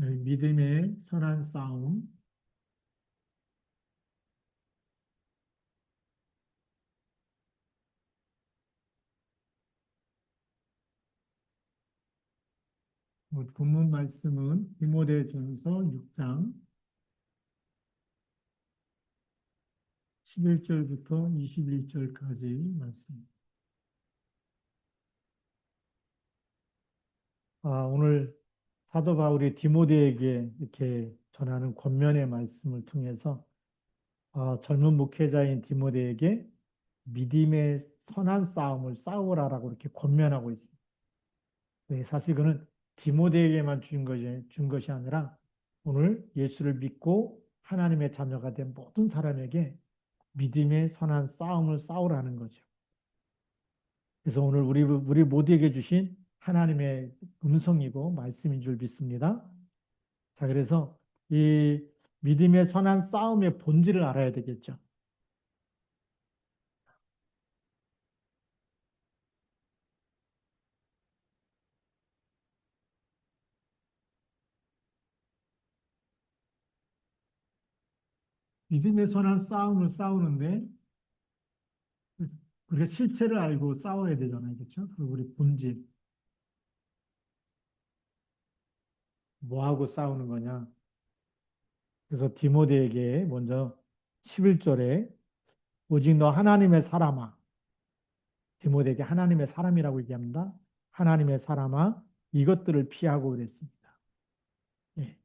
네, 믿음의 선한 싸움. 본문 말씀은 디모데전서 6장 11절부터 21절까지 말씀. 오늘 사도 바울이 디모데에게 이렇게 전하는 권면의 말씀을 통해서 젊은 목회자인 디모데에게 믿음의 선한 싸움을 싸우라라고 이렇게 권면하고 있습니다. 네, 사실 그는 디모데에게만 준 것이 아니라 오늘 예수를 믿고 하나님의 자녀가 된 모든 사람에게 믿음의 선한 싸움을 싸우라는 거죠. 그래서 오늘 우리 모두에게 주신 하나님의 음성이고 말씀인 줄 믿습니다. 자, 그래서 이 믿음의 선한 싸움의 본질을 알아야 되겠죠. 믿음의 선한 싸움을 싸우는데 우리가 실체를 알고 싸워야 되잖아요. 그렇죠? 그 우리 본질. 뭐하고 싸우는 거냐? 그래서 디모데에게 먼저 11절에 오직 너 하나님의 사람아. 디모데에게 하나님의 사람이라고 얘기합니다. 하나님의 사람아, 이것들을 피하고 그랬습니다. 예.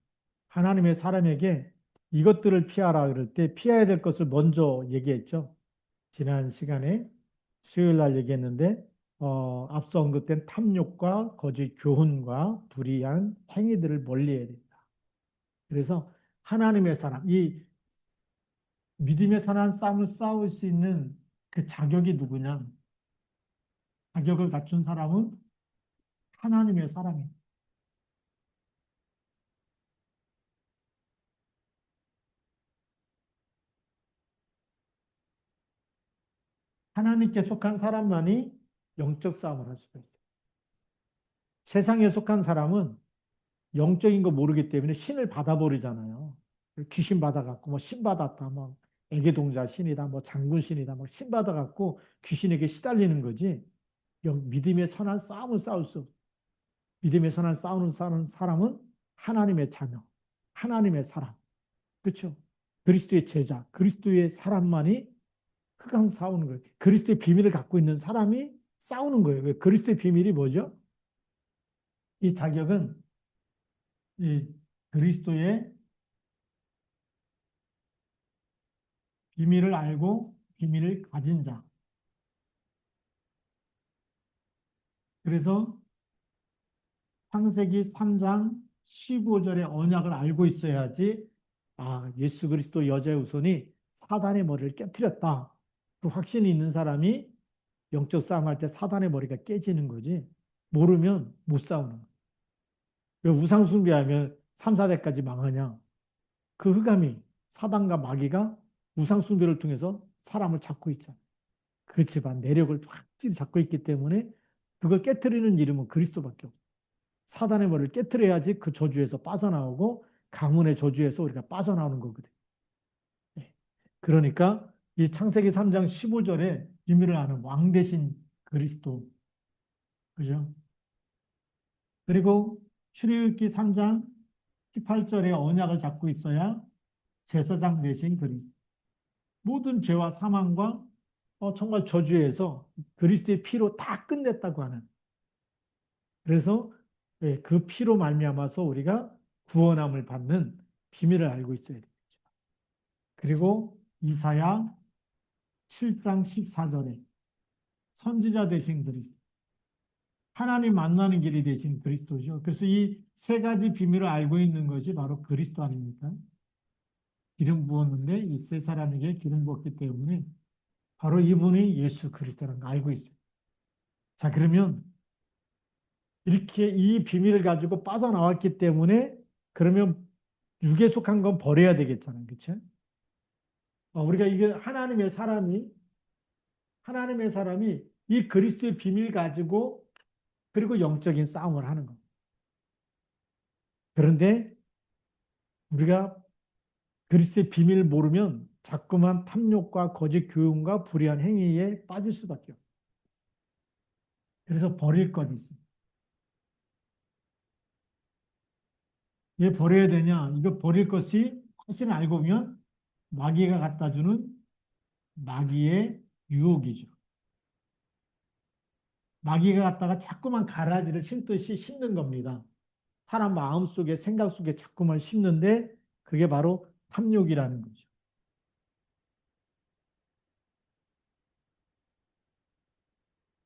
하나님의 사람에게 이것들을 피하라 그럴 때 피해야 될 것을 먼저 얘기했죠. 지난 시간에 수요일 날 얘기했는데 앞서 언급된 탐욕과 거짓 교훈과 불의한 행위들을 멀리해야 된다. 그래서 하나님의 사람, 이 믿음의 선한 싸움을 싸울 수 있는 그 자격이 누구냐? 자격을 갖춘 사람은 하나님의 사람입니다. 하나님께 속한 사람만이 영적 싸움을 할 수가 있어요. 세상에 속한 사람은 영적인 거 모르기 때문에 신을 받아버리잖아요. 귀신 받아갖고 뭐 신 받았다, 뭐 애개동자 신이다, 뭐 장군 신이다, 뭐 신 받아갖고 귀신에게 시달리는 거지. 믿음의 선한 싸움을 싸울 수 없어요. 믿음의 선한 싸우는 사람은 하나님의 자녀, 하나님의 사람, 그렇죠? 그리스도의 제자, 그리스도의 사람만이 흑암 싸우는 거예요. 그리스도의 비밀을 갖고 있는 사람이 싸우는 거예요. 그리스도의 비밀이 뭐죠? 이 자격은 이 그리스도의 비밀을 알고 비밀을 가진 자. 그래서 창세기 3장 15절의 언약을 알고 있어야지 예수 그리스도 여자의 후손이 사단의 머리를 깨뜨렸다. 그 확신이 있는 사람이 영적 싸움할 때 사단의 머리가 깨지는 거지. 모르면 못 싸우는 거야. 왜 우상 숭배하면 3, 4대까지 망하냐? 그 흑암이 사단과 마귀가 우상 숭배를 통해서 사람을 잡고 있잖아. 그렇지만 내력을 확실히 잡고 있기 때문에 그걸 깨뜨리는 이름은 그리스도밖에 없어. 사단의 머리를 깨뜨려야지 그 저주에서 빠져나오고 가문의 저주에서 우리가 빠져나오는 거거든. 네. 그러니까 이 창세기 3장 15절에 비밀을 아는 왕 대신 그리스도, 그죠? 그리고 출애굽기 3장 18절에 언약을 잡고 있어야 제사장 대신 그리스도. 모든 죄와 사망과 정말 저주에서 그리스도의 피로 다 끝냈다고 하는. 그래서 그 피로 말미암아서 우리가 구원함을 받는 비밀을 알고 있어야 되겠죠. 그리고 이사야 7장 14절에 선지자 되신 그리스도, 하나님 만나는 길이 되신 그리스도죠. 그래서 이 세 가지 비밀을 알고 있는 것이 바로 그리스도 아닙니까? 기름 부었는데 이 세 사람에게 기름 부었기 때문에 바로 이분이 예수 그리스도라는 걸 알고 있어요. 자, 그러면 이렇게 이 비밀을 가지고 빠져나왔기 때문에 그러면 육에 속한 건 버려야 되겠잖아요. 그렇죠? 우리가 이게 하나님의 사람이 이 그리스도의 비밀 가지고 그리고 영적인 싸움을 하는 겁니다. 그런데 우리가 그리스도의 비밀을 모르면 자꾸만 탐욕과 거짓 교훈과 불의한 행위에 빠질 수밖에 없어요. 그래서 버릴 것이 있습니다. 왜 버려야 되냐? 이거 버릴 것이 사실은 알고 보면 마귀가 갖다 주는 마귀의 유혹이죠. 마귀가 갖다가 자꾸만 가라지를 심듯이 심는 겁니다. 사람 마음 속에, 생각 속에 자꾸만 심는데 그게 바로 탐욕이라는 거죠.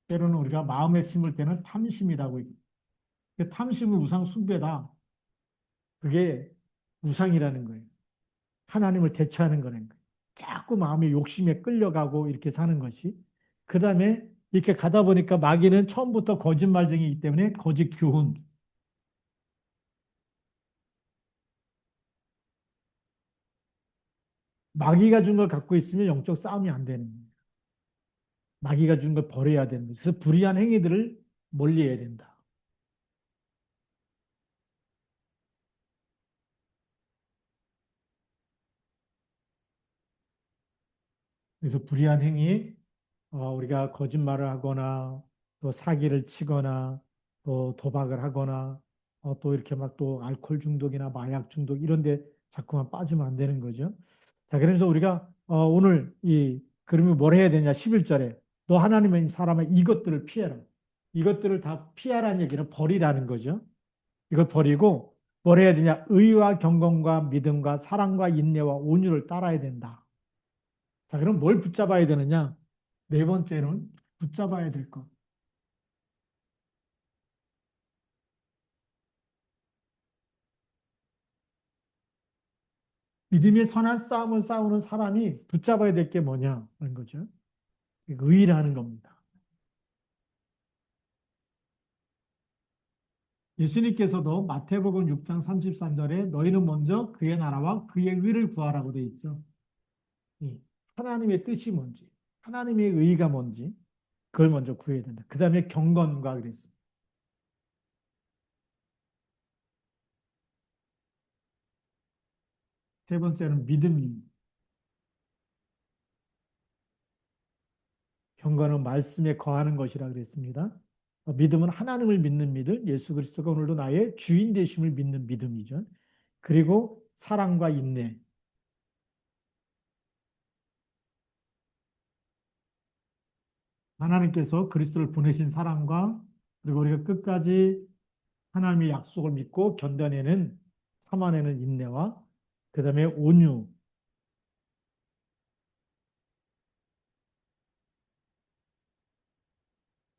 때로는 우리가 마음에 심을 때는 탐심이라고 얘기해요. 그 탐심은 우상 숭배다. 그게 우상이라는 거예요. 하나님을 대처하는 거라는 거예요. 자꾸 마음의 욕심에 끌려가고 이렇게 사는 것이. 그 다음에 이렇게 가다 보니까 마귀는 처음부터 거짓말쟁이이기 때문에 거짓 교훈. 마귀가 준 걸 갖고 있으면 영적 싸움이 안 되는 거예요. 마귀가 준 걸 버려야 되는 거예요. 그래서 불의한 행위들을 멀리해야 된다. 그래서 불의한 행위, 우리가 거짓말을 하거나 또 사기를 치거나 또 도박을 하거나 또 이렇게 막 또 알코올 중독이나 마약 중독 이런 데 자꾸만 빠지면 안 되는 거죠. 자, 그래서 우리가 오늘 그러면 뭘 해야 되냐? 11절에 너 하나님의 사람아 이것들을 피해라. 이것들을 다 피하라는 얘기는 버리라는 거죠. 이걸 버리고 뭘 해야 되냐? 의와 경건과 믿음과 사랑과 인내와 온유를 따라야 된다. 자, 그럼 뭘 붙잡아야 되느냐? 네 번째는 붙잡아야 될 것. 믿음의 선한 싸움을 싸우는 사람이 붙잡아야 될 게 뭐냐? 하는 거죠. 의라는 겁니다. 예수님께서도 마태복음 6장 33절에 너희는 먼저 그의 나라와 그의 의를 구하라고 되어 있죠. 예. 하나님의 뜻이 뭔지, 하나님의 의가 뭔지, 그걸 먼저 구해야 된다. 그 다음에 경건과 그랬습니다. 세 번째는 믿음입니다. 경건은 말씀에 거하는 것이라 그랬습니다. 믿음은 하나님을 믿는 믿음, 예수 그리스도가 오늘도 나의 주인 되심을 믿는 믿음이죠. 그리고 사랑과 인내. 하나님께서 그리스도를 보내신 사랑과 그리고 우리가 끝까지 하나님의 약속을 믿고 견뎌내는 참아내는 인내와 그 다음에 온유.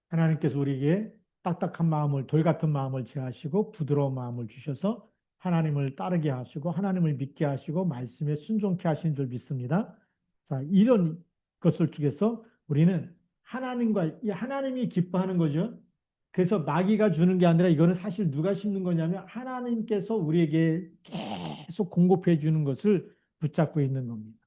하나님께서 우리에게 딱딱한 마음을 돌 같은 마음을 제하시고 부드러운 마음을 주셔서 하나님을 따르게 하시고 하나님을 믿게 하시고 말씀에 순종케 하신 줄 믿습니다. 자, 이런 것을 통해서 우리는 하나님과 이 하나님이 기뻐하는 거죠. 그래서 마귀가 주는 게 아니라 이거는 사실 누가 심는 거냐면 하나님께서 우리에게 계속 공급해 주는 것을 붙잡고 있는 겁니다.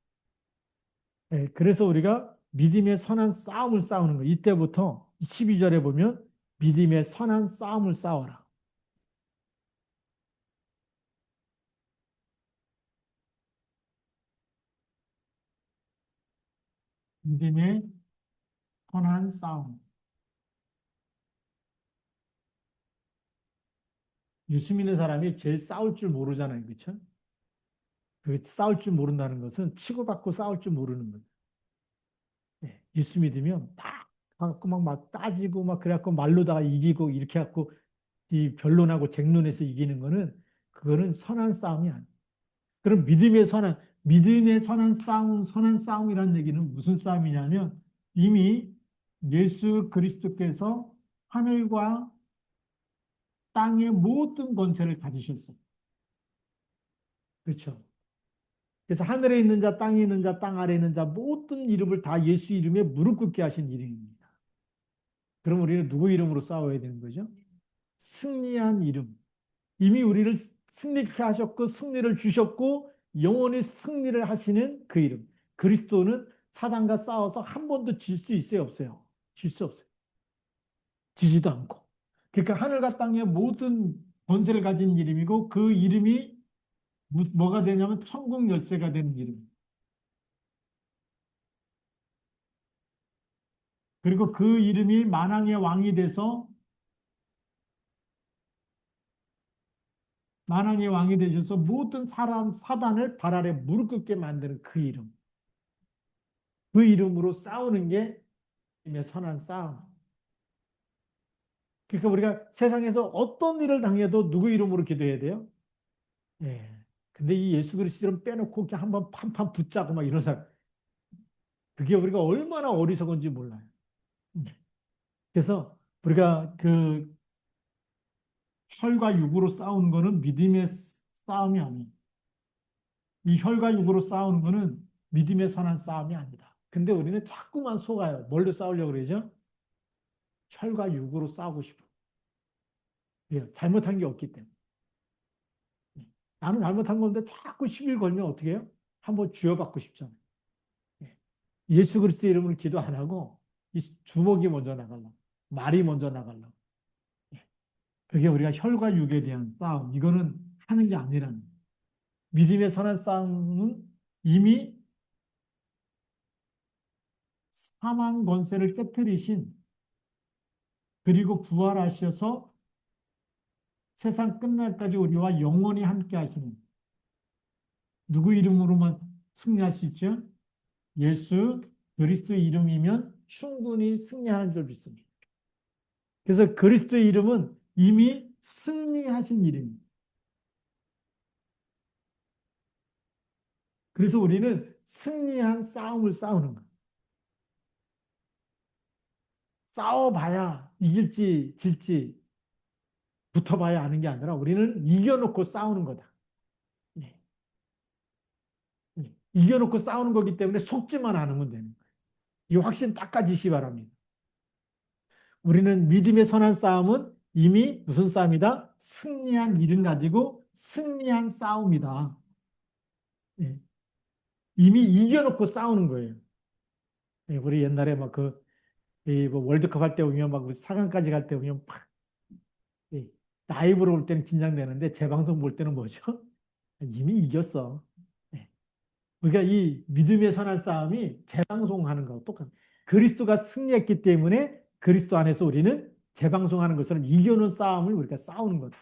예, 그래서 우리가 믿음의 선한 싸움을 싸우는 거예요. 이때부터 12절에 보면 믿음의 선한 싸움을 싸워라. 믿음의 선한 싸움. 예수 믿는 사람이 제일 싸울 줄 모르잖아요. 그렇죠? 그 싸울 줄 모른다는 것은 치고받고 싸울 줄 모르는 거예요. 예, 예수 믿으면 막 따지고 막 그래갖고 말로다가 이기고 이렇게 갖고 이 변론하고 쟁론해서 이기는 거는 그거는 선한 싸움이 아니에요. 그럼 믿음의 선한 싸움, 선한 싸움이라는 얘기는 무슨 싸움이냐면 이미 예수 그리스도께서 하늘과 땅의 모든 권세를 가지셨어요. 그렇죠. 그래서 하늘에 있는 자, 땅에 있는 자, 땅 아래에 있는 자 모든 이름을 다 예수 이름에 무릎 꿇게 하신 이름입니다. 그럼 우리는 누구 이름으로 싸워야 되는 거죠? 승리한 이름. 이미 우리를 승리케 하셨고 승리를 주셨고 영원히 승리를 하시는 그 이름. 그리스도는 사단과 싸워서 한 번도 질 수 있어요, 없어요? 질 수 없어요. 지지도 않고. 그러니까 하늘과 땅의 모든 권세를 가진 이름이고 그 이름이 뭐가 되냐면 천국 열쇠가 되는 이름. 그리고 그 이름이 만왕의 왕이 돼서 만왕의 왕이 되셔서 모든 사람 사단을 발 아래 무릎 꿇게 만드는 그 이름. 그 이름으로 싸우는 게 믿음의 선한 싸움. 그러니까 우리가 세상에서 어떤 일을 당해도 누구 이름으로 기도해야 돼요? 예. 근데 이 예수 그리스도 이름 빼놓고 그냥 한번 판판 붙자고 막 이런 사람. 그게 우리가 얼마나 어리석은지 몰라요. 음. 그래서 우리가 그 혈과 육으로 싸우는 거는 믿음의 싸움이 아니에요. 이 혈과 육으로 싸우는 거는 믿음의 선한 싸움이 아니다. 근데 우리는 자꾸만 속아요. 뭘로 싸우려고 그러죠? 혈과 육으로 싸우고 싶어. 예, 잘못한 게 없기 때문에. 예. 나는 잘못한 건데 자꾸 시비를 걸면 어떻게 해요? 한번 쥐어받고 싶잖아요. 예. 예수 그리스도 이름으로 기도 안 하고 이 주먹이 먼저 나가려고. 말이 먼저 나가려고. 예. 그게 우리가 혈과 육에 대한 싸움. 이거는 하는 게 아니라는 거예요. 믿음의 선한 싸움은 이미 사망 권세를 깨뜨리신 그리고 부활하셔서 세상 끝날까지 우리와 영원히 함께 하시는 누구 이름으로만 승리할 수 있죠? 예수 그리스도 이름이면 충분히 승리하는 줄 믿습니다. 그래서 그리스도의 이름은 이미 승리하신 이름입니다. 그래서 우리는 승리한 싸움을 싸우는 거예요. 싸워봐야 이길지 질지 붙어봐야 아는 게 아니라 우리는 이겨놓고 싸우는 거다. 네. 네. 이겨놓고 싸우는 거기 때문에 속지만 않으면 되는 거예요. 이 확신 딱 가지시 바랍니다. 우리는 믿음의 선한 싸움은 이미 무슨 싸움이다? 승리한 이름 가지고 승리한 싸움이다. 네. 이미 이겨놓고 싸우는 거예요. 네. 우리 옛날에 막 뭐 월드컵 할 때 보면 막 4강까지 갈 때 보면 막 네. 라이브로 볼 때는 긴장되는데 재방송 볼 때는 뭐죠? 이미 이겼어. 네. 그러니까 이 믿음의 선한 싸움이 재방송하는 거하고 똑같아요. 그리스도가 승리했기 때문에 그리스도 안에서 우리는 재방송하는 것처럼 이겨놓은 싸움을 우리가 싸우는 거다.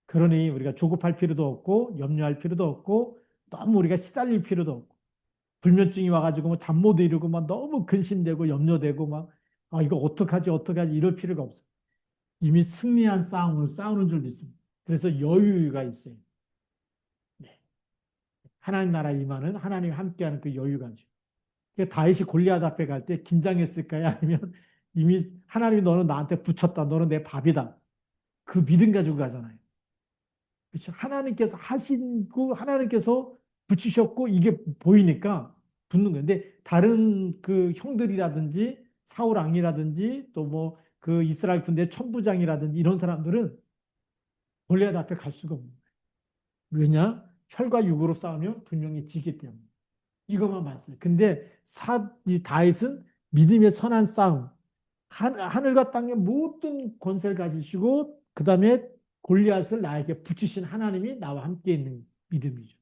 그러니 우리가 조급할 필요도 없고 염려할 필요도 없고 너무 우리가 시달릴 필요도 없고 불면증이 와가지고 뭐 잠 못 이루고 막 너무 근심되고 염려되고 막 이거 어떡하지 어떡하지 이럴 필요가 없어. 이미 승리한 싸움을 싸우는 줄 믿습니다. 그래서 여유가 있어요. 네. 하나님 나라 임하는 하나님 함께하는 그 여유가 있죠. 그러니까 다윗이 골리앗 앞에 갈 때 긴장했을까요? 아니면 이미 하나님이 너는 나한테 붙였다. 너는 내 밥이다. 그 믿음 가지고 가잖아요. 그렇죠? 하나님께서 하시고 하나님께서 붙이셨고 이게 보이니까 붙는 건데 다른 그 형들이라든지 사울 왕이라든지 또 뭐 그 이스라엘 군대 천부장이라든지 이런 사람들은 골리앗 앞에 갈 수가 없는 거예요. 왜냐? 혈과 육으로 싸우면 분명히 지기 때문에. 이것만 봤어요. 근데 이 다윗은 믿음의 선한 싸움, 하늘과 땅의 모든 권세를 가지시고 그 다음에 골리앗을 나에게 붙이신 하나님이 나와 함께 있는 믿음이죠.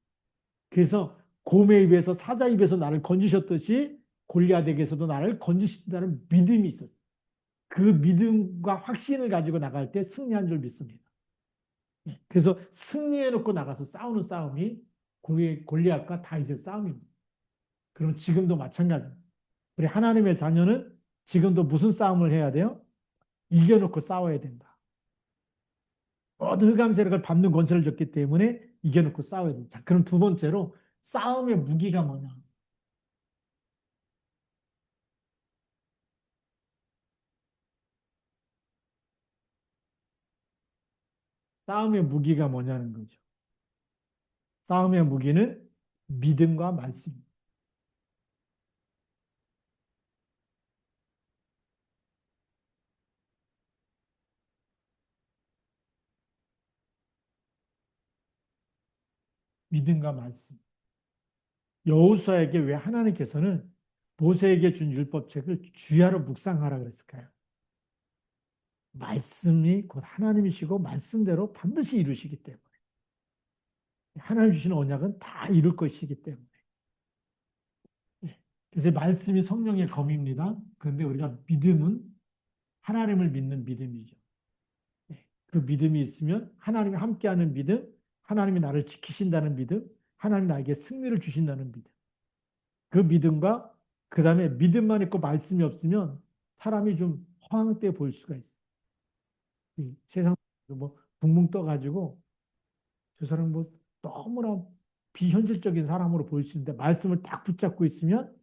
그래서 곰의 입에서 사자 입에서 나를 건지셨듯이 골리앗에게서도 나를 건지신다는 믿음이 있어요. 그 믿음과 확신을 가지고 나갈 때 승리한 줄 믿습니다. 그래서 승리해놓고 나가서 싸우는 싸움이 골리앗과 다윗의 싸움입니다. 그럼 지금도 마찬가지입니다. 우리 하나님의 자녀는 지금도 무슨 싸움을 해야 돼요? 이겨놓고 싸워야 된다. 모든 흑암 세력을 밟는 권세를 줬기 때문에 이겨놓고 싸워야 된다. 자, 그럼 두 번째로 싸움의 무기가 뭐냐? 싸움의 무기가 뭐냐는 거죠. 싸움의 무기는 믿음과 말씀. 믿음과 말씀. 여호수아에게 왜 하나님께서는 모세에게 준 율법책을 주야로 묵상하라 그랬을까요? 말씀이 곧 하나님이시고 말씀대로 반드시 이루시기 때문에. 하나님 주시는 언약은 다 이룰 것이기 때문에. 예. 그래서 말씀이 성령의 검입니다. 그런데 우리가 믿음은 하나님을 믿는 믿음이죠. 예. 그 믿음이 있으면 하나님이 함께하는 믿음, 하나님이 나를 지키신다는 믿음, 하나님이 나에게 승리를 주신다는 믿음. 그 믿음과 그 다음에 믿음만 있고 말씀이 없으면 사람이 좀 허황되게 보일 수가 있어요. 이 세상 뭐 붕붕 떠가지고 저 사람 뭐 너무나 비현실적인 사람으로 보일 수 있는데 말씀을 딱 붙잡고 있으면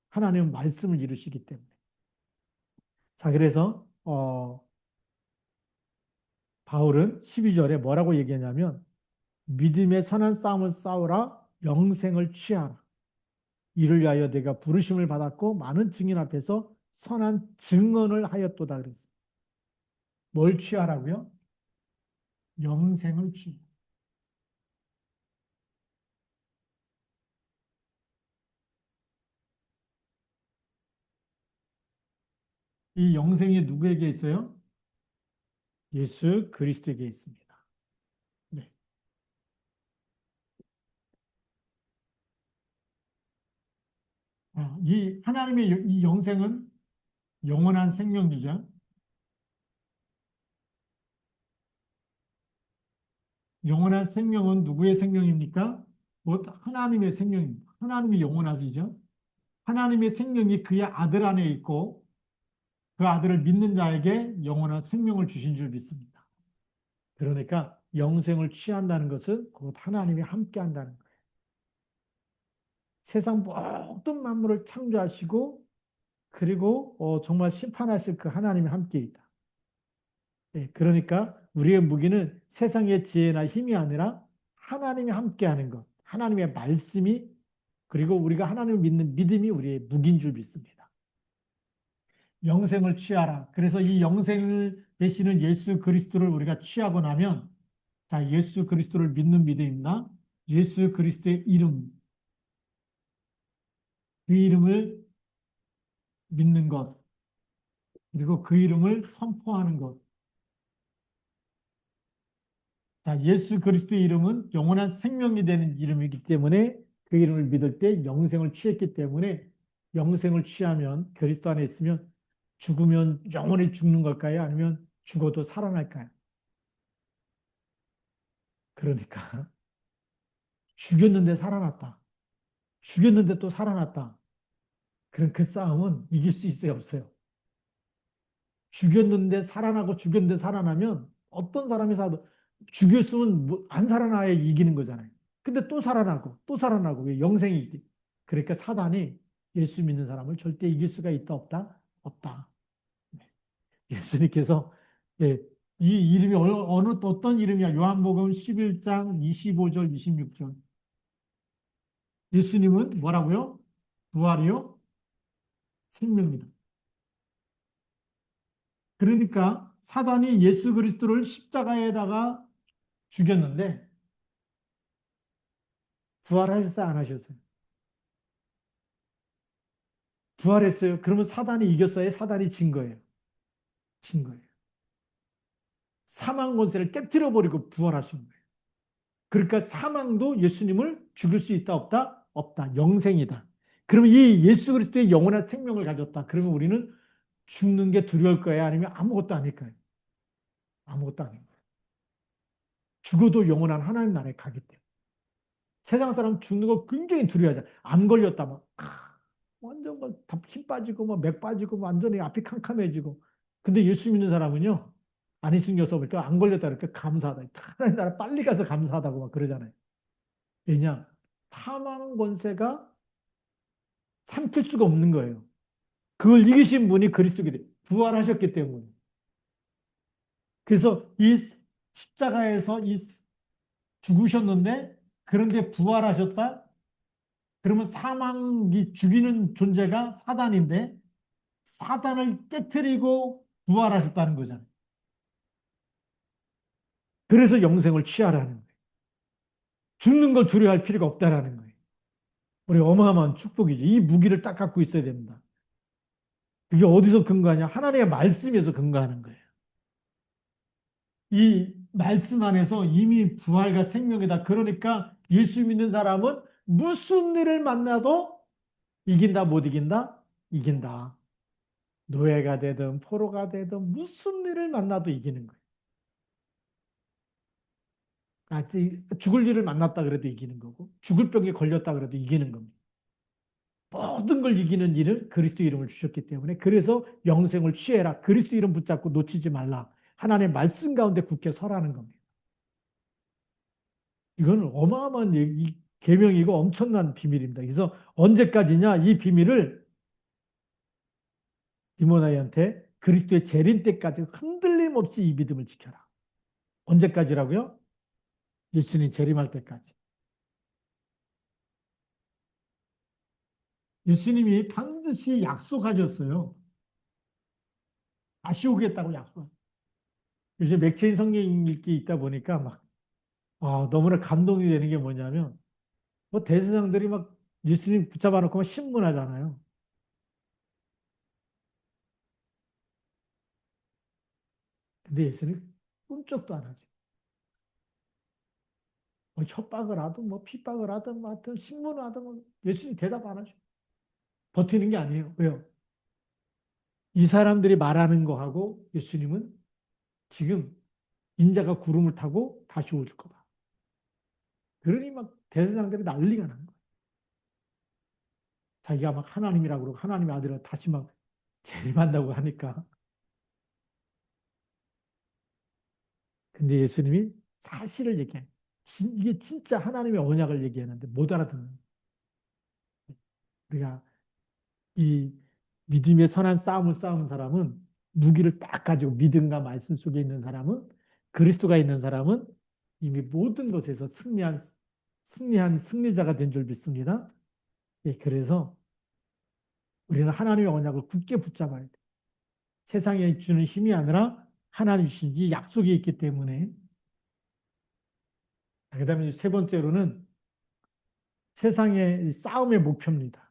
하나님은 말씀을 이루시기 때문에. 자, 그래서 바울은 12절에 뭐라고 얘기하냐면 믿음의 선한 싸움을 싸우라 영생을 취하라. 이를 위하여 내가 부르심을 받았고 많은 증인 앞에서 선한 증언을 하였도다 그랬어요. 뭘 취하라고요? 영생을 취. 이 영생이 누구에게 있어요? 예수 그리스도에게 있습니다. 네. 이 하나님의 이 영생은 영원한 생명이죠. 영원한 생명은 누구의 생명입니까? 곧 하나님의 생명입니다. 하나님이 영원하시죠. 하나님의 생명이 그의 아들 안에 있고 그 아들을 믿는 자에게 영원한 생명을 주신 줄 믿습니다. 그러니까 영생을 취한다는 것은 곧 하나님이 함께 한다는 거예요. 세상 모든 만물을 창조하시고 그리고 정말 심판하실 그 하나님이 함께 있다. 예, 그러니까 우리의 무기는 세상의 지혜나 힘이 아니라 하나님이 함께하는 것, 하나님의 말씀이 그리고 우리가 하나님을 믿는 믿음이 우리의 무기인 줄 믿습니다. 영생을 취하라. 그래서 이 영생을 되시는 예수 그리스도를 우리가 취하고 나면 자, 예수 그리스도를 믿는 믿음입니다. 예수 그리스도의 이름, 그 이름을 믿는 것, 그리고 그 이름을 선포하는 것. 자, 예수 그리스도의 이름은 영원한 생명이 되는 이름이기 때문에 그 이름을 믿을 때 영생을 취했기 때문에 영생을 취하면 그리스도 안에 있으면 죽으면 영원히 죽는 걸까요? 아니면 죽어도 살아날까요? 그러니까 죽였는데 살아났다. 죽였는데 또 살아났다. 그런 그 싸움은 이길 수 있어요, 없어요? 죽였는데 살아나고 죽였는데 살아나면 어떤 사람이 사도 죽였으면 안 살아나야 이기는 거잖아요. 근데 또 살아나고 또 살아나고 왜 영생이 있기. 그러니까 사단이 예수 믿는 사람을 절대 이길 수가 있다 없다? 없다. 예수님께서 예, 이 이름이 어느 어떤 이름이야? 요한복음 11장 25절 26절. 예수님은 뭐라고요? 부활이요? 생명이다. 그러니까 사단이 예수 그리스도를 십자가에다가 죽였는데 부활하셨어요? 안 하셨어요? 부활했어요. 그러면 사단이 이겼어요? 사단이 진 거예요? 진 거예요. 사망 권세를 깨뜨려 버리고 부활하신 거예요. 그러니까 사망도 예수님을 죽일 수 있다 없다? 없다. 영생이다. 그러면 이 예수 그리스도의 영원한 생명을 가졌다. 그러면 우리는 죽는 게 두려울 거예요? 아니면 아무것도 아닐까요? 아무것도 아닌 거예요. 죽어도 영원한 하나님 나라에 가기 때문에. 세상 사람 죽는 거 굉장히 두려워하잖아. 안 걸렸다 막 완전 힘 빠지고 막맥 빠지고 완전히 앞이 캄캄해지고. 근데 예수 믿는 사람은요. 안이 숨겨서 보니까 안 걸렸다 그러니까 감사하다. 하나님 나라 빨리 가서 감사하다고 막 그러잖아요. 왜냐? 사망 권세가 삼킬 수가 없는 거예요. 그걸 이기신 분이 그리스도께 부활하셨기 때문에. 그래서 이 십자가에서 이 죽으셨는데 그런데 부활하셨다? 그러면 사망이 죽이는 존재가 사단인데 사단을 깨뜨리고 부활하셨다는 거잖아요. 그래서 영생을 취하라는 거예요. 죽는 걸 두려워할 필요가 없다라는 거예요. 우리 어마어마한 축복이죠. 이 무기를 딱 갖고 있어야 됩니다. 그게 어디서 근거하냐? 하나님의 말씀에서 근거하는 거예요. 이 말씀 안에서 이미 부활과 생명이다. 그러니까 예수 믿는 사람은 무슨 일을 만나도 이긴다, 못 이긴다? 이긴다. 노예가 되든 포로가 되든 무슨 일을 만나도 이기는 거예요. 죽을 일을 만났다 그래도 이기는 거고, 죽을 병에 걸렸다 그래도 이기는 겁니다. 모든 걸 이기는 일은 그리스도 이름을 주셨기 때문에, 그래서 영생을 취해라. 그리스도 이름 붙잡고 놓치지 말라. 하나님의 말씀 가운데 굳게 서라는 겁니다. 이건 어마어마한 계명이고 엄청난 비밀입니다. 그래서 언제까지냐? 이 비밀을 디모나이한테 그리스도의 재림 때까지 흔들림 없이 이 믿음을 지켜라. 언제까지라고요? 예수님 재림할 때까지. 예수님이 반드시 약속하셨어요. 다시 오겠다고 약속. 요즘 맥체인 성경 읽기 있다 보니까 막 너무나 감동이 되는 게 뭐냐면 뭐 대제사장들이 막 예수님 붙잡아 놓고 막 신문하잖아요. 근데 예수님 꿈쩍도 안 하죠. 뭐 협박을 하든 뭐 핍박을 하든 뭐 하여튼 신문을 하든 뭐 예수님 대답 안 하죠. 버티는 게 아니에요. 왜요? 이 사람들이 말하는 거하고 예수님은 지금 인자가 구름을 타고 다시 올 거다. 그러니 막 대제사장들이 난리가 난 거예요. 자기가 막 하나님이라고 그러고 하나님의 아들을 다시 막 재림한다고 하니까. 근데 예수님이 사실을 얘기해요. 이게 진짜 하나님의 언약을 얘기하는데 못 알아듣는 거예요. 우리가 이 믿음의 선한 싸움을 싸우는 사람은 무기를 딱 가지고 믿음과 말씀 속에 있는 사람은 그리스도가 있는 사람은 이미 모든 것에서 승리한 승리자가 된 줄 믿습니다. 예, 그래서 우리는 하나님의 언약을 굳게 붙잡아야 돼. 세상에 주는 힘이 아니라 하나님 주신 이 약속이 있기 때문에. 그다음에 세 번째로는 세상의 싸움의 목표입니다.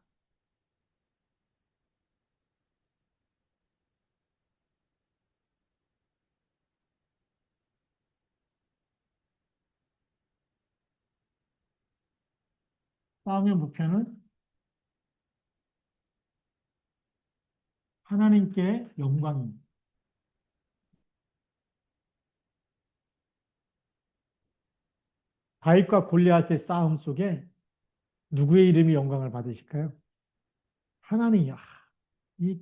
싸움의 목표는 하나님께 영광입니다. 다윗과 골리앗의 싸움 속에 누구의 이름이 영광을 받으실까요? 하나님이요. 이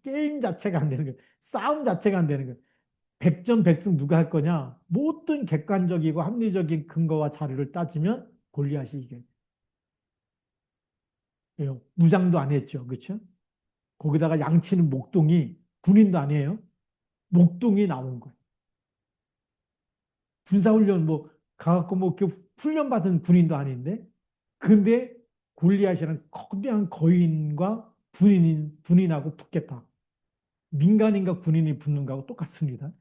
게임 자체가 안 되는 거예요. 싸움 자체가 안 되는 거예요. 백전백승 누가 할 거냐? 모든 객관적이고 합리적인 근거와 자료를 따지면 골리앗이 이겨요. 왜요? 무장도 안 했죠. 그렇죠? 거기다가 양치는 목동이 군인도 아니에요. 목동이 나온 거예요. 군사훈련 뭐 가갖고 뭐 이렇게 훈련받은 군인도 아닌데, 근데 골리앗이라는 거대한 거인과 군인하고 붙겠다. 민간인과 군인이 붙는 거하고 똑같습니다.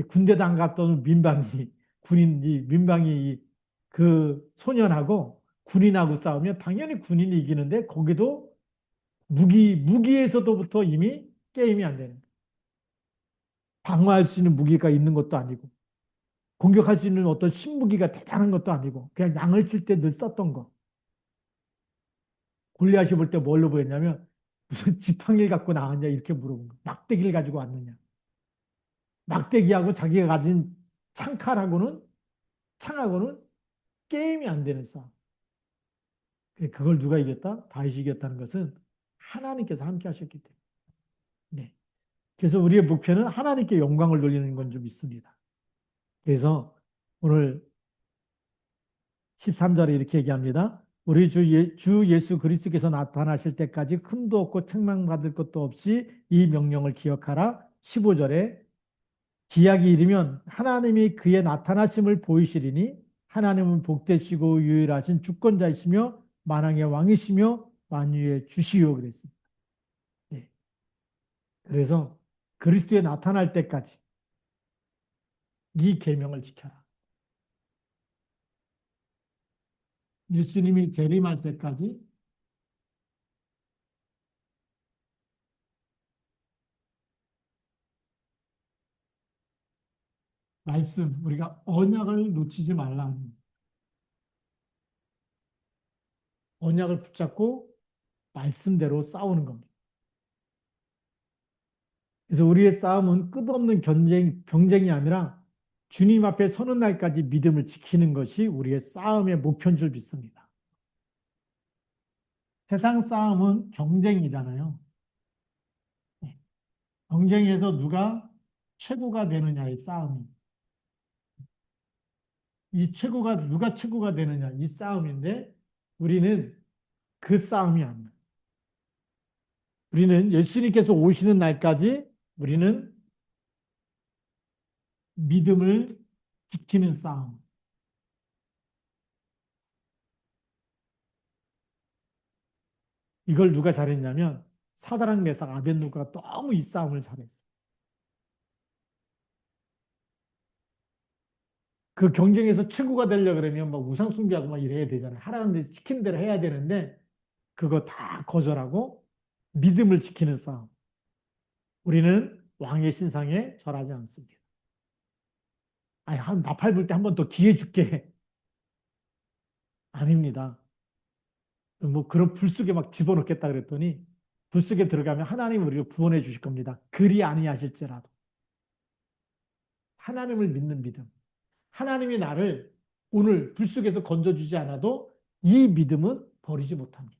군대도 안 갔던 민방위 그 소년하고 군인하고 싸우면 당연히 군인이 이기는데 거기도 무기에서도부터 이미 게임이 안 되는 거예요. 방어할 수 있는 무기가 있는 것도 아니고 공격할 수 있는 어떤 신무기가 대단한 것도 아니고 그냥 양을 칠 때 늘 썼던 거. 골리앗이 볼 때 뭘로 보였냐면 무슨 지팡이를 갖고 나왔냐 이렇게 물어본 거. 막대기를 가지고 왔느냐. 막대기하고 자기가 가진 창칼하고는 창하고는 게임이 안 되는 싸움. 그걸 누가 이겼다? 다윗이 이겼다는 것은 하나님께서 함께 하셨기 때문에. 네. 그래서 우리의 목표는 하나님께 영광을 돌리는 건 좀 있습니다. 그래서 오늘 13절에 이렇게 얘기합니다. 우리 주 예수 그리스도께서 나타나실 때까지 흠도 없고 책망받을 것도 없이 이 명령을 기억하라. 15절에 기약이 이르면 하나님이 그의 나타나심을 보이시리니 하나님은 복되시고 유일하신 주권자이시며 만왕의 왕이시며 만유의 주시오 그랬습니다. 예. 그래서 그리스도에 나타날 때까지 이 계명을 지켜라. 예수님이 재림할 때까지 말씀 우리가 언약을 놓치지 말라. 언약을 붙잡고 말씀대로 싸우는 겁니다. 그래서 우리의 싸움은 끝없는 경쟁이 아니라 주님 앞에 서는 날까지 믿음을 지키는 것이 우리의 싸움의 목표인 줄 믿습니다. 세상 싸움은 경쟁이잖아요. 경쟁에서 누가 최고가 되느냐의 싸움이. 누가 최고가 되느냐, 이 싸움인데, 우리는 그 싸움이 아니에요. 우리는 예수님께서 오시는 날까지 우리는 믿음을 지키는 싸움. 이걸 누가 잘했냐면 사드락 메삭 아벳노고가 너무 이 싸움을 잘했어요. 그 경쟁에서 최고가 되려 그러면 막 우상 숭배하고 막 이래야 되잖아요. 하나님 시킨 대로 해야 되는데 그거 다 거절하고 믿음을 지키는 싸움. 우리는 왕의 신상에 절하지 않습니다. 아니, 한 나팔 불 때 한 번 더 기회 줄게. 아닙니다. 뭐 그런 불 속에 막 집어넣겠다 그랬더니 불 속에 들어가면 하나님 우리를 구원해 주실 겁니다. 그리 아니하실지라도. 하나님을 믿는 믿음. 하나님이 나를 오늘 불 속에서 건져주지 않아도 이 믿음은 버리지 못합니다.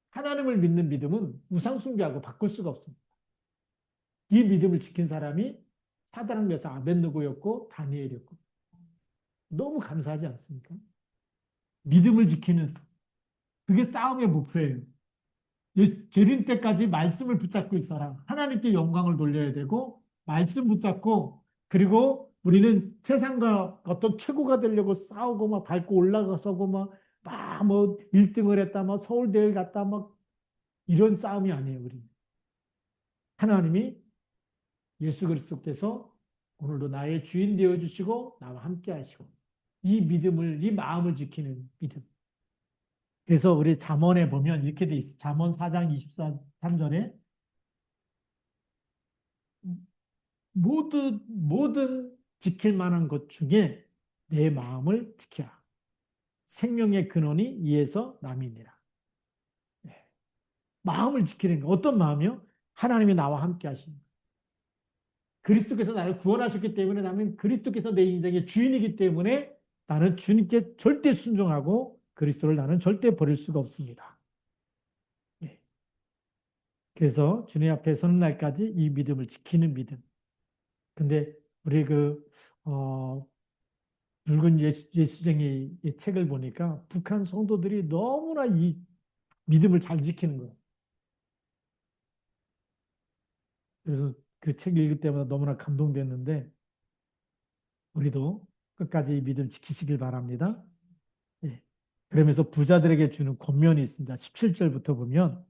하나님을 믿는 믿음은 우상 숭배하고 바꿀 수가 없습니다. 이 믿음을 지킨 사람이 사드락 메삭 아벳느고였고 다니엘이었고 너무 감사하지 않습니까? 믿음을 지키는 그게 싸움의 목표예요. 재림 때까지 말씀을 붙잡고 있어라. 하나님께 영광을 돌려야 되고 말씀 붙잡고 그리고 우리는 세상과 어떤 최고가 되려고 싸우고 막 밟고 올라가서고 막뭐 1등을 했다 막 서울대회 갔다 막 이런 싸움이 아니에요. 우리 하나님이 예수 그리스도께서 오늘도 나의 주인 되어 주시고 나와 함께 하시고 이 마음을 지키는 믿음. 그래서 우리 잠언에 보면 이렇게 돼 있어요. 잠언 4장 23절에 모든 지킬 만한 것 중에 내 마음을 지켜라. 생명의 근원이 이에서 남이니라. 네. 마음을 지키는 거. 어떤 마음이요? 하나님이 나와 함께 하시는 거. 그리스도께서 나를 구원하셨기 때문에 나는 그리스도께서 내 인생의 주인이기 때문에 나는 주님께 절대 순종하고 그리스도를 나는 절대 버릴 수가 없습니다. 네. 그래서 주님 앞에 서는 날까지 이 믿음을 지키는 믿음. 근데 우리 붉은 예수쟁이 책을 보니까 북한 성도들이 너무나 이 믿음을 잘 지키는 거예요. 그래서 그 책 읽을 때마다 너무나 감동됐는데 우리도 끝까지 이 믿음 지키시길 바랍니다. 예. 그러면서 부자들에게 주는 권면이 있습니다. 17절부터 보면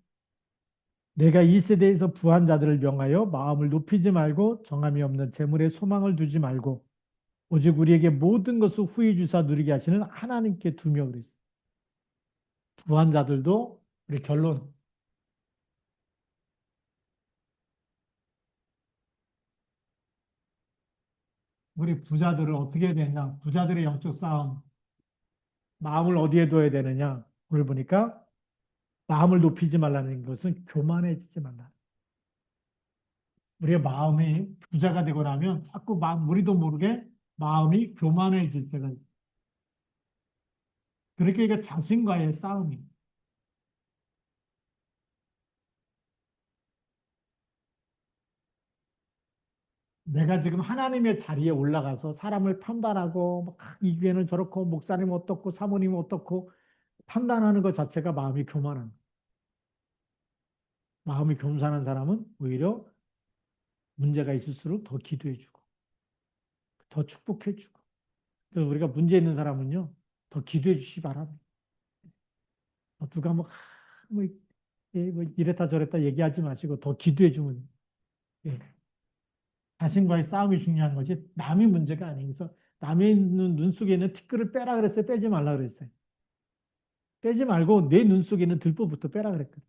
내가 이 세대에서 부한 자들을 명하여 마음을 높이지 말고 정함이 없는 재물에 소망을 두지 말고 오직 우리에게 모든 것을 후히 주사 누리게 하시는 하나님께 두며 그랬어요. 부한 자들도 우리 결론 우리 부자들을 어떻게 해야 되냐? 부자들의 영적 싸움. 마음을 어디에 둬야 되느냐? 오늘 보니까 마음을 높이지 말라는 것은 교만해지지 말라. 우리의 마음이 부자가 되고 나면 자꾸 우리도 모르게 마음이 교만해질 때가 있어요. 그렇게 이게 자신과의 싸움이. 내가 지금 하나님의 자리에 올라가서 사람을 판단하고 이 교회는 저렇고 목사님 어떻고 사모님 어떻고 판단하는 것 자체가 마음이 교만한 거예요. 마음이 겸손한 사람은 오히려 문제가 있을수록 더 기도해주고 더 축복해주고 그래서 우리가 문제 있는 사람은요 더 기도해 주시기 바랍니다. 누가 뭐, 뭐 이랬다 저랬다 얘기하지 마시고 더 기도해 주면 예. 자신과의 싸움이 중요한 거지 남의 문제가 아니에요. 그래서 남의 눈 속에 있는 티끌을 빼라 그랬어요. 빼지 말라 그랬어요. 빼지 말고 내 눈 속에 있는 들보부터 빼라 그랬거든요.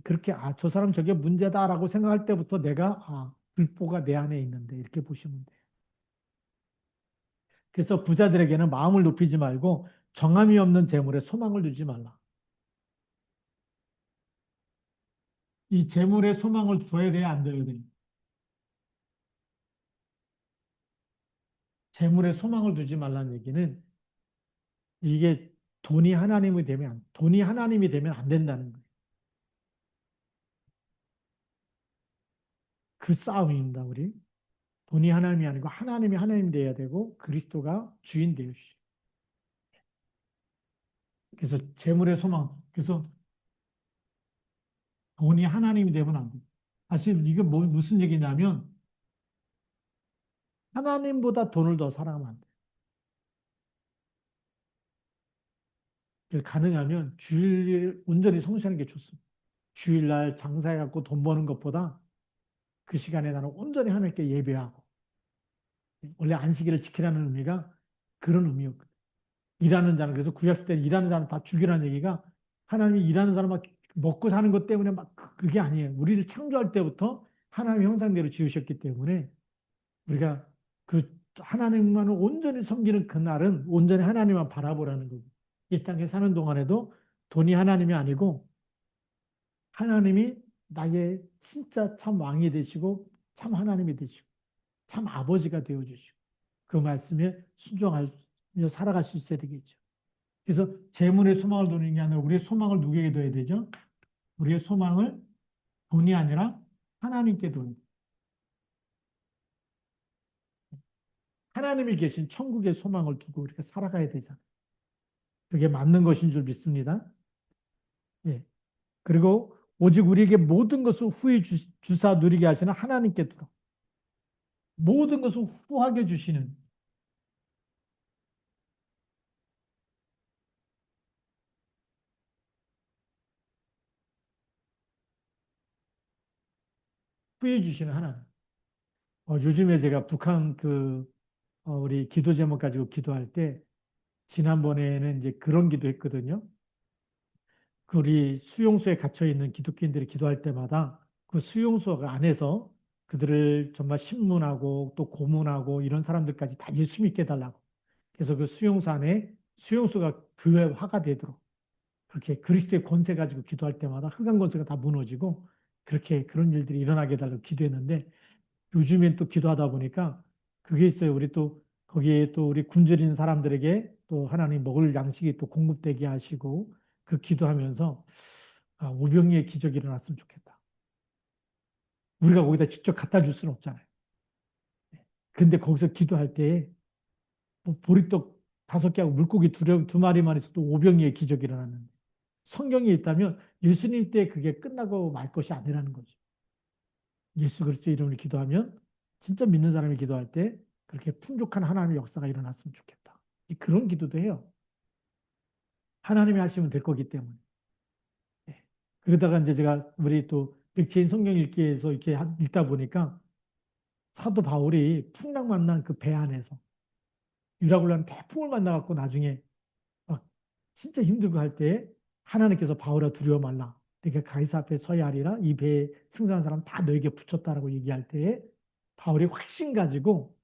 그렇게 저 사람 저게 문제다라고 생각할 때부터 내가 들보가 내 안에 있는데 이렇게 보시면 돼요. 그래서 부자들에게는 마음을 높이지 말고 정함이 없는 재물에 소망을 두지 말라. 이 재물에 소망을 둬야 돼야 안 둬야 돼. 재물에 소망을 두지 말라는 얘기는 이게 돈이 하나님이 되면 안 된다는 거예요. 그 싸움입니다, 우리. 돈이 하나님이 아니고 하나님이 하나님 돼야 되고 그리스도가 주인 되어 주시죠. 그래서 재물의 소망, 그래서 돈이 하나님이 되면 안 돼. 사실 이게 무슨 얘기냐면 하나님보다 돈을 더 사랑하면 안 돼. 가능하면 주일 온전히 성실하는 게 좋습니다. 주일날 장사해갖고 돈 버는 것보다 그 시간에 나는 온전히 하나님께 예배하고 원래 안식일을 지키라는 의미가 그런 의미였거든. 일하는 자는 그래서 구약시대 일하는 자는 다 죽이라는 얘기가 하나님이 일하는 사람 먹고 사는 것 때문에 막 그게 아니에요. 우리를 창조할 때부터 하나님의 형상대로 지으셨기 때문에 우리가 그 하나님만을 온전히 섬기는 그날은 온전히 하나님만 바라보라는 거고 이 땅에 사는 동안에도 돈이 하나님이 아니고 하나님이 나의 진짜 참 왕이 되시고 참 하나님이 되시고 참 아버지가 되어주시고 그 말씀에 순종하며 살아갈 수 있어야 되겠죠. 그래서 재물에 소망을 두는 게 아니라 우리의 소망을 누구에게 둬야 되죠? 우리의 소망을 돈이 아니라 하나님께 둬야 돼요. 하나님이 계신 천국의 소망을 두고 우리가 살아가야 되잖아요. 그게 맞는 것인 줄 믿습니다. 예. 그리고 오직 우리에게 모든 것을 후히 주사 누리게 하시는 하나님께 두라. 모든 것을 후하게 주시는 후해 주시는 하나님. 요즘에 제가 북한 우리 기도 제목 가지고 기도할 때 지난번에는 이제 그런 기도 했거든요. 그 우리 수용소에 갇혀 있는 기독교인들이 기도할 때마다 그 수용소 안에서 그들을 정말 신문하고 또 고문하고 이런 사람들까지 다 예수 믿게 해달라고. 그래서 그 수용소 안에 수용소가 교회화가 되도록 그렇게 그리스도의 권세 가지고 기도할 때마다 흑암 권세가 다 무너지고 그렇게 그런 일들이 일어나게 해달라고 기도했는데 요즘엔 또 기도하다 보니까 그게 있어요. 우리 또 거기에 또 우리 굶주린 사람들에게 또 하나님 먹을 양식이 또 공급되게 하시고 그 기도하면서 오병이의 기적이 일어났으면 좋겠다. 우리가 거기다 직접 갖다 줄 수는 없잖아요. 근데 거기서 기도할 때에 뭐 보리떡 5개하고 물고기 두 마리만 있어도 오병이의 기적이 일어났는데 성경에 있다면 예수님 때 그게 끝나고 말 것이 아니라는 거죠. 예수 그리스도 이름으로 기도하면 진짜 믿는 사람이 기도할 때 그렇게 풍족한 하나님의 역사가 일어났으면 좋겠다. 그런 기도도 해요. 하나님이 하시면 될 거기 때문에. 네. 그러다가 이제 제가 우리 또 백체인 성경 읽기에서 이렇게 읽다 보니까 사도 바울이 풍랑 만난 그 배 안에서 유라굴라는 태풍을 만나갖고 나중에 막 진짜 힘들고 할 때 하나님께서 바울아 두려워 말라. 내가 가이사 앞에 서야 하리라. 이 배에 승선한 사람 다 너에게 붙였다라고 얘기할 때에 바울이 확신 가지고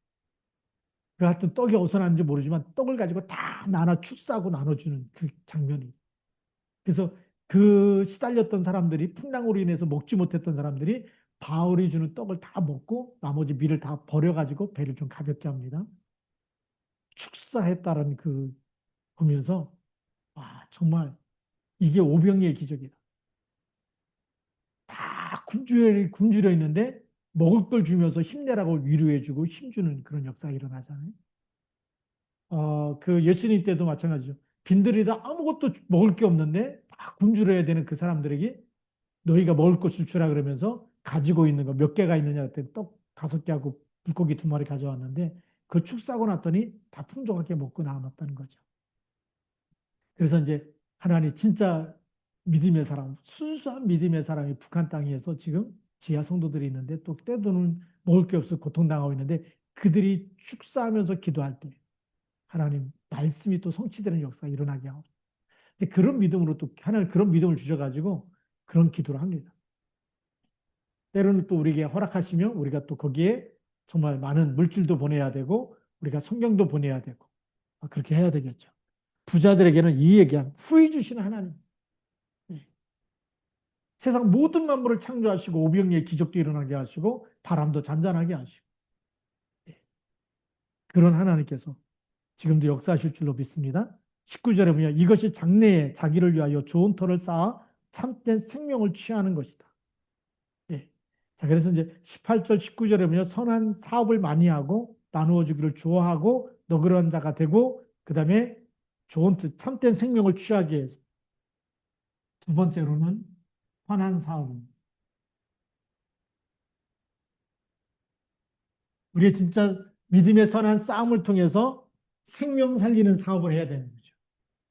그 하여튼 떡이 어디서 나는지 모르지만 떡을 가지고 다 축사하고 나눠주는 그 장면이. 그래서 그 시달렸던 사람들이 풍랑으로 인해서 먹지 못했던 사람들이 바울이 주는 떡을 다 먹고 나머지 밀을 다 버려가지고 배를 좀 가볍게 합니다. 축사했다는 그 보면서 정말 이게 오병이의 기적이다. 다 굶주려 있는데 먹을 걸 주면서 힘내라고 위로해주고 힘주는 그런 역사가 일어나잖아요. 그 예수님 때도 마찬가지죠. 빈들이다 아무것도 먹을 게 없는데 다 굶주려야 되는 그 사람들에게 너희가 먹을 것을 주라 그러면서 가지고 있는 거 몇 개가 있느냐 그랬더니 떡 5개하고 물고기 2마리 가져왔는데 그 축사하고 났더니 다 풍족하게 먹고 나왔다는 거죠. 그래서 이제 하나님 진짜 믿음의 사람, 순수한 믿음의 사람이 북한 땅에서 지금 지하 성도들이 있는데 또 때도는 먹을 게 없어 고통당하고 있는데 그들이 축사하면서 기도할 때 하나님 말씀이 또 성취되는 역사가 일어나게 하고 그런 믿음으로 또 하나님 그런 믿음을 주셔가지고 그런 기도를 합니다. 때로는 또 우리에게 허락하시면 우리가 또 거기에 정말 많은 물질도 보내야 되고 우리가 성경도 보내야 되고 그렇게 해야 되겠죠. 부자들에게는 이 얘기한 후히 주시는 하나님. 예. 세상 모든 만물을 창조하시고 오병이의 기적도 일어나게 하시고 바람도 잔잔하게 하시고 예. 그런 하나님께서 지금도 역사하실 줄로 믿습니다. 19절에 보면 이것이 장래에 자기를 위하여 좋은 터를 쌓아 참된 생명을 취하는 것이다. 예. 자, 그래서 이제 18절, 19절에 보면 선한 사업을 많이 하고 나누어 주기를 좋아하고 너그러운 자가 되고 그 다음에 좋은 뜻, 참된 생명을 취하기 위해서 두 번째로는 선한 사업입니다. 우리의 진짜 믿음의 선한 싸움을 통해서 생명 살리는 사업을 해야 되는 거죠.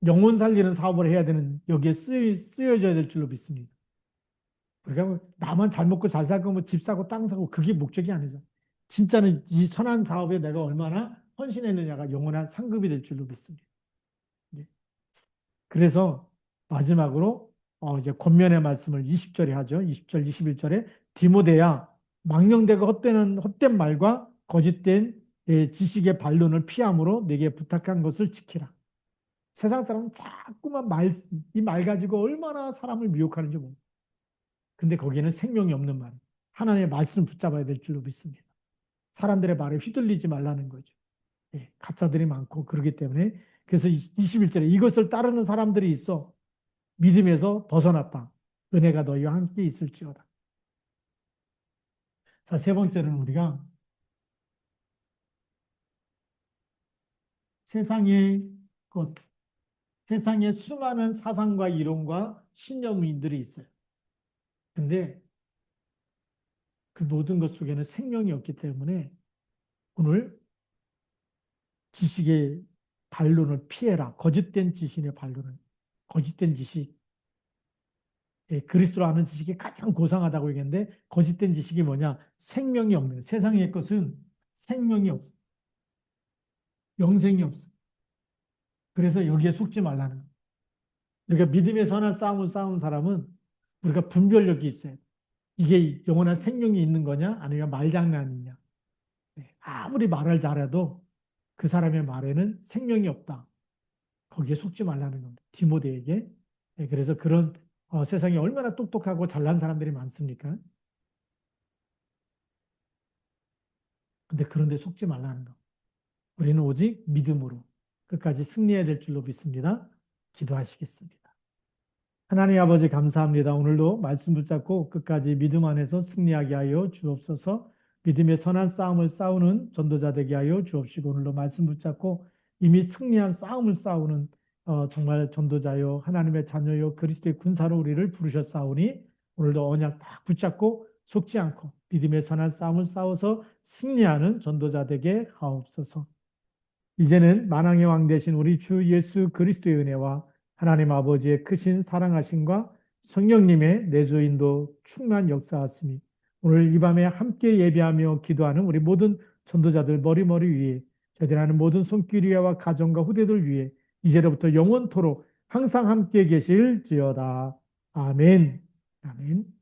영혼 살리는 사업을 해야 되는 여기에 쓰여져야 될 줄로 믿습니다. 그러니까 뭐 나만 잘 먹고 잘 살고 뭐 집 사고 땅 사고 그게 목적이 아니죠. 진짜는 이 선한 사업에 내가 얼마나 헌신했느냐가 영원한 상급이 될 줄로 믿습니다. 예. 그래서 마지막으로 이제 권면의 말씀을 20절에 하죠. 20절, 21절에 디모데야 망령되고 헛된 말과 거짓된 지식의 반론을 피함으로 내게 부탁한 것을 지키라. 세상 사람은 자꾸만 이 말 가지고 얼마나 사람을 미혹하는지 모릅니다. 근데 거기에는 생명이 없는 말. 하나님의 말씀 붙잡아야 될 줄로 믿습니다. 사람들의 말에 휘둘리지 말라는 거죠. 예, 가짜들이 많고 그러기 때문에 그래서 21절에 이것을 따르는 사람들이 있어 믿음에서 벗어났다. 은혜가 너희와 함께 있을지어다. 자, 세 번째는 우리가 세상의 것, 세상에 수많은 사상과 이론과 신념인들이 있어요. 근데 그 모든 것 속에는 생명이 없기 때문에 오늘 지식의 반론을 피해라. 거짓된 지식의 반론은 거짓된 지식. 예, 그리스도로 아는 지식이 가장 고상하다고 얘기했는데 거짓된 지식이 뭐냐? 생명이 없는 거예요. 세상의 것은 생명이 없어. 영생이 없어. 그래서 여기에 속지 말라는 거예요. 그러니까 믿음의 선한 싸움을 싸운 사람은 우리가 분별력이 있어요. 이게 영원한 생명이 있는 거냐? 아니면 말장난이냐? 예, 아무리 말을 잘해도 그 사람의 말에는 생명이 없다. 거기에 속지 말라는 겁니다. 디모데에게. 예, 그래서 그런 세상에 얼마나 똑똑하고 잘난 사람들이 많습니까? 근데 그런데 속지 말라는 거. 우리는 오직 믿음으로 끝까지 승리해야 될 줄로 믿습니다. 기도하시겠습니다. 하나님 아버지 감사합니다. 오늘도 말씀 붙잡고 끝까지 믿음 안에서 승리하게 하여 주옵소서. 믿음의 선한 싸움을 싸우는 전도자 되게 하여 주옵시고 오늘도 말씀 붙잡고 이미 승리한 싸움을 싸우는 정말 전도자요 하나님의 자녀요 그리스도의 군사로 우리를 부르셨사오니 오늘도 언약 딱 붙잡고 속지 않고 믿음의 선한 싸움을 싸워서 승리하는 전도자 되게 하옵소서. 이제는 만왕의 왕 되신 우리 주 예수 그리스도의 은혜와 하나님 아버지의 크신 사랑하심과 성령님의 내주인도 충만 역사하시니 오늘 이 밤에 함께 예배하며 기도하는 우리 모든 전도자들 머리머리 위에 저희들 하는 모든 손길 위와 가정과 후대들 위에 이제로부터 영원토록 항상 함께 계실지어다. 아멘. 아멘.